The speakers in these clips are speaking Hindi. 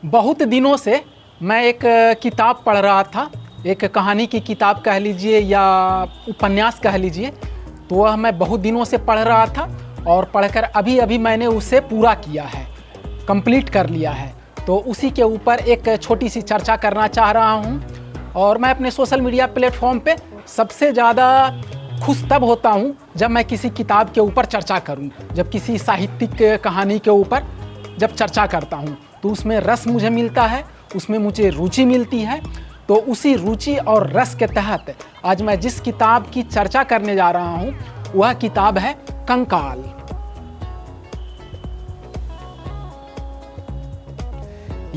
बहुत दिनों से मैं एक किताब पढ़ रहा था, एक कहानी की किताब कह लीजिए या उपन्यास कह लीजिए। तो वह मैं बहुत दिनों से पढ़ रहा था और पढ़कर अभी अभी मैंने उसे पूरा किया है, कंप्लीट कर लिया है। तो उसी के ऊपर एक छोटी सी चर्चा करना चाह रहा हूँ। और मैं अपने सोशल मीडिया प्लेटफॉर्म पे सबसे ज़्यादा खुश तब होता हूँ जब मैं किसी किताब के ऊपर चर्चा करूँ, जब किसी साहित्यिक कहानी के ऊपर जब चर्चा करता हूँ तो उसमें रस मुझे मिलता है, उसमें मुझे रुचि मिलती है। तो उसी रुचि और रस के तहत आज मैं जिस किताब की चर्चा करने जा रहा हूँ वह किताब है कंकाल।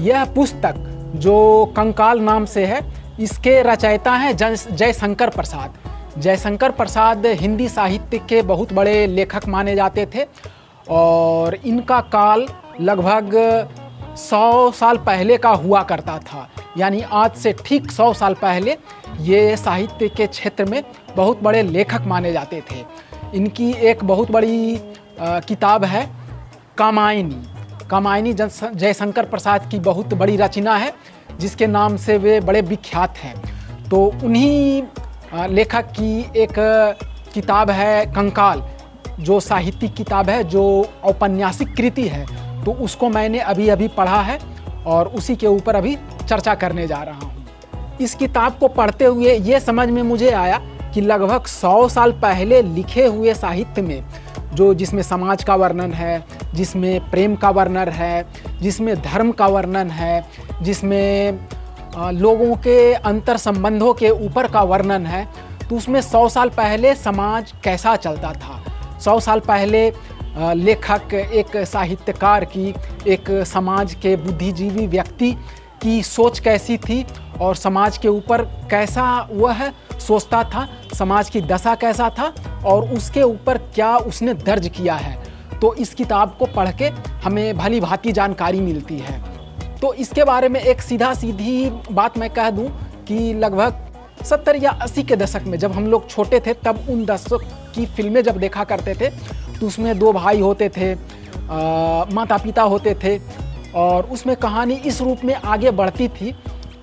यह पुस्तक जो कंकाल नाम से है, इसके रचयिता हैं जयशंकर प्रसाद। जयशंकर प्रसाद हिंदी साहित्य के बहुत बड़े लेखक माने जाते थे और इनका काल लगभग 100 साल पहले का हुआ करता था। यानी आज से ठीक 100 साल पहले ये साहित्य के क्षेत्र में बहुत बड़े लेखक माने जाते थे। इनकी एक बहुत बड़ी किताब है कामायनी। कामायनी जयशंकर प्रसाद की बहुत बड़ी रचना है जिसके नाम से वे बड़े विख्यात हैं। तो उन्हीं लेखक की एक किताब है कंकाल, जो साहित्यिक किताब है, जो औपन्यासिक कृति है। तो उसको मैंने अभी अभी पढ़ा है और उसी के ऊपर अभी चर्चा करने जा रहा हूँ। इस किताब को पढ़ते हुए ये समझ में मुझे आया कि लगभग 100 साल पहले लिखे हुए साहित्य में जिसमें समाज का वर्णन है, जिसमें प्रेम का वर्णन है, जिसमें धर्म का वर्णन है, जिसमें लोगों के अंतर संबंधों के ऊपर का वर्णन है, तो उसमें 100 साल पहले समाज कैसा चलता था, 100 साल पहले लेखक, एक साहित्यकार की, एक समाज के बुद्धिजीवी व्यक्ति की सोच कैसी थी और समाज के ऊपर कैसा वह सोचता था, समाज की दशा कैसा था और उसके ऊपर क्या उसने दर्ज किया है। तो इस किताब को पढ़ के हमें भली भांति जानकारी मिलती है। तो इसके बारे में एक सीधी बात मैं कह दूं कि लगभग 70 या 80 के दशक में जब हम लोग छोटे थे, तब उन दशक की फिल्में जब देखा करते थे तो उसमें 2 भाई होते थे, माता पिता होते थे और उसमें कहानी इस रूप में आगे बढ़ती थी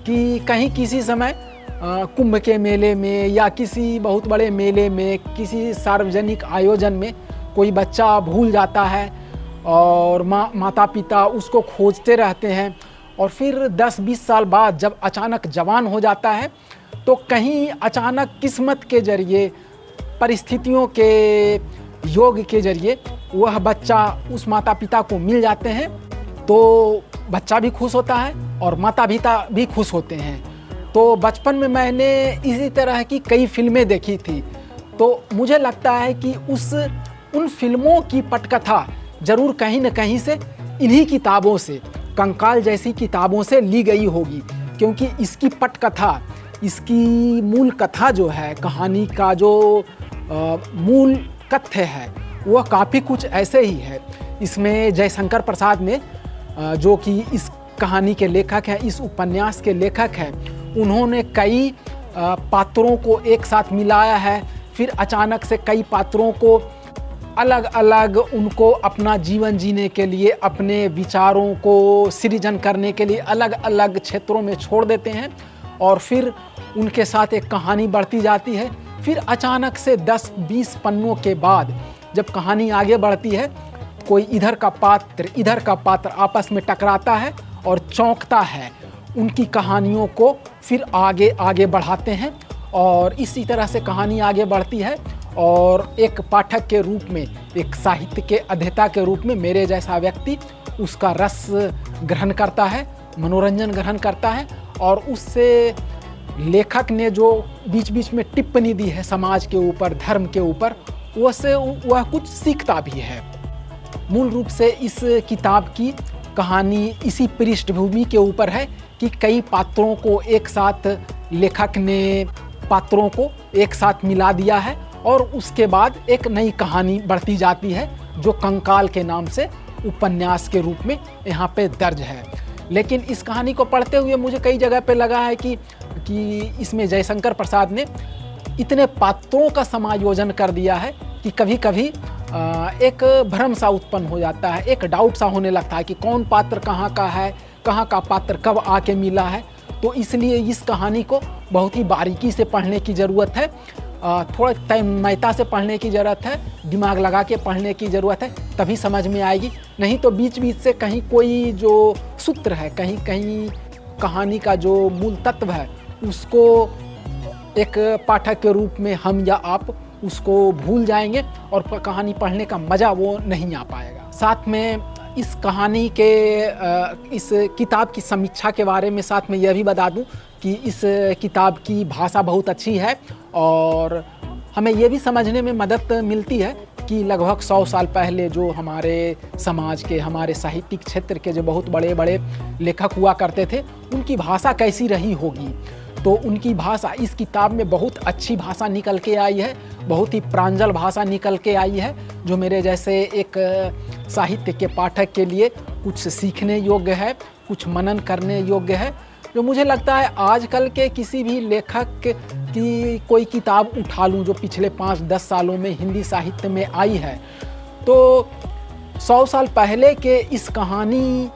कि कहीं किसी समय कुंभ के मेले में या किसी बहुत बड़े मेले में, किसी सार्वजनिक आयोजन में कोई बच्चा भूल जाता है और माता पिता उसको खोजते रहते हैं और फिर 10-20 साल बाद जब अचानक जवान हो जाता है तो कहीं अचानक किस्मत के जरिए, परिस्थितियों के योग के जरिए वह बच्चा उस माता पिता को मिल जाते हैं। तो बच्चा भी खुश होता है और माता पिता भी खुश होते हैं। तो बचपन में मैंने इसी तरह की कई फिल्में देखी थी। तो मुझे लगता है कि उन फिल्मों की पटकथा ज़रूर कहीं न कहीं से इन्हीं किताबों से, कंकाल जैसी किताबों से ली गई होगी, क्योंकि इसकी पटकथा, इसकी मूल कथा जो है, कहानी का जो मूल कथ्य है वह काफ़ी कुछ ऐसे ही है। इसमें जयशंकर प्रसाद ने, जो कि इस कहानी के लेखक हैं, इस उपन्यास के लेखक हैं, उन्होंने कई पात्रों को एक साथ मिलाया है। फिर अचानक से कई पात्रों को अलग अलग, उनको अपना जीवन जीने के लिए, अपने विचारों को सृजन करने के लिए अलग अलग क्षेत्रों में छोड़ देते हैं और फिर उनके साथ एक कहानी बढ़ती जाती है। फिर अचानक से 10-20 पन्नों के बाद जब कहानी आगे बढ़ती है, कोई इधर का पात्र आपस में टकराता है और चौंकता है। उनकी कहानियों को फिर आगे बढ़ाते हैं और इसी तरह से कहानी आगे बढ़ती है और एक पाठक के रूप में, एक साहित्य के अध्येता के रूप में मेरे जैसा व्यक्ति उसका रस ग्रहण करता है, मनोरंजन ग्रहण करता है और उससे लेखक ने जो बीच बीच में टिप्पणी दी है समाज के ऊपर, धर्म के ऊपर, वह कुछ सीखता भी है। मूल रूप से इस किताब की कहानी इसी पृष्ठभूमि के ऊपर है कि कई पात्रों को एक साथ, लेखक ने पात्रों को एक साथ मिला दिया है और उसके बाद एक नई कहानी बढ़ती जाती है जो कंकाल के नाम से उपन्यास के रूप में यहाँ पे दर्ज है। लेकिन इस कहानी को पढ़ते हुए मुझे कई जगह पे लगा है कि इसमें जयशंकर प्रसाद ने इतने पात्रों का समायोजन कर दिया है कि कभी कभी एक भ्रम सा उत्पन्न हो जाता है, एक डाउट सा होने लगता है कि कौन पात्र कहाँ का है, कहाँ का पात्र कब आके मिला है। तो इसलिए इस कहानी को बहुत ही बारीकी से पढ़ने की ज़रूरत है, थोड़ा तन्मयता से पढ़ने की ज़रूरत है, दिमाग लगा के पढ़ने की ज़रूरत है, तभी समझ में आएगी। नहीं तो बीच बीच से कहीं कोई जो सूत्र है, कहीं कहीं कहानी का जो मूल तत्व है उसको एक पाठक के रूप में हम या आप उसको भूल जाएंगे और कहानी पढ़ने का मज़ा वो नहीं आ पाएगा। साथ में इस कहानी के इस किताब की समीक्षा के बारे में साथ में यह भी बता दूं कि इस किताब की भाषा बहुत अच्छी है और हमें यह भी समझने में मदद मिलती है कि लगभग 100 साल पहले जो हमारे समाज के, हमारे साहित्यिक क्षेत्र के जो बहुत बड़े बड़े लेखक हुआ करते थे, उनकी भाषा कैसी रही होगी। तो उनकी भाषा इस किताब में बहुत अच्छी भाषा निकल के आई है, बहुत ही प्रांजल भाषा निकल के आई है, जो मेरे जैसे एक साहित्य के पाठक के लिए कुछ सीखने योग्य है, कुछ मनन करने योग्य है। जो मुझे लगता है आजकल के किसी भी लेखक की कोई किताब उठा लूँ जो पिछले 5-10 सालों में हिंदी साहित्य में आई है, तो 100 साल पहले के इस कहानी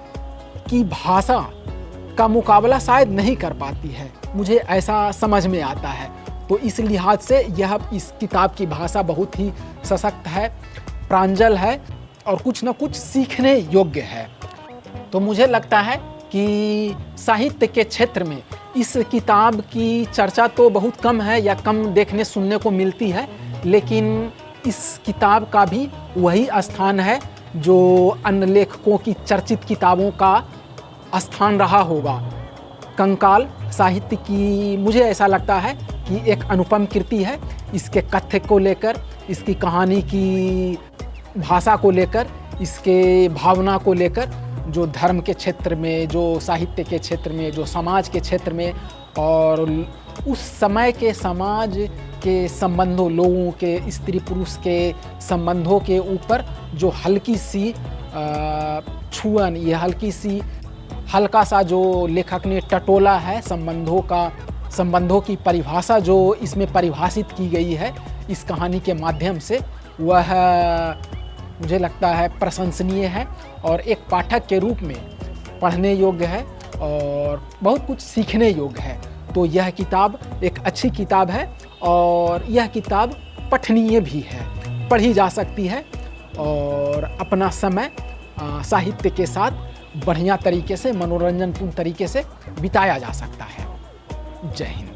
की भाषा का मुकाबला शायद नहीं कर पाती है, मुझे ऐसा समझ में आता है। तो इस लिहाज से यह इस किताब की भाषा बहुत ही सशक्त है, प्रांजल है और कुछ न कुछ सीखने योग्य है। तो मुझे लगता है कि साहित्य के क्षेत्र में इस किताब की चर्चा तो बहुत कम है या कम देखने सुनने को मिलती है, लेकिन इस किताब का भी वही स्थान है जो अन्य लेखकों की चर्चित किताबों का स्थान रहा होगा। कंकाल साहित्य की मुझे ऐसा लगता है कि एक अनुपम कृति है। इसके कथ्य को लेकर, इसकी कहानी की भाषा को लेकर, इसके भावना को लेकर, जो धर्म के क्षेत्र में, जो साहित्य के क्षेत्र में, जो समाज के क्षेत्र में और उस समय के समाज के संबंधों, लोगों के, स्त्री पुरुष के संबंधों के ऊपर जो हल्की सी छुअन, ये हल्का सा जो लेखक ने टटोला है संबंधों की परिभाषा जो इसमें परिभाषित की गई है इस कहानी के माध्यम से, वह मुझे लगता है प्रशंसनीय है और एक पाठक के रूप में पढ़ने योग्य है और बहुत कुछ सीखने योग्य है। तो यह किताब एक अच्छी किताब है और यह किताब पठनीय भी है, पढ़ी जा सकती है और अपना समय साहित्य के साथ बढ़िया तरीके से, मनोरंजनपूर्ण तरीके से बिताया जा सकता है। जय हिंद।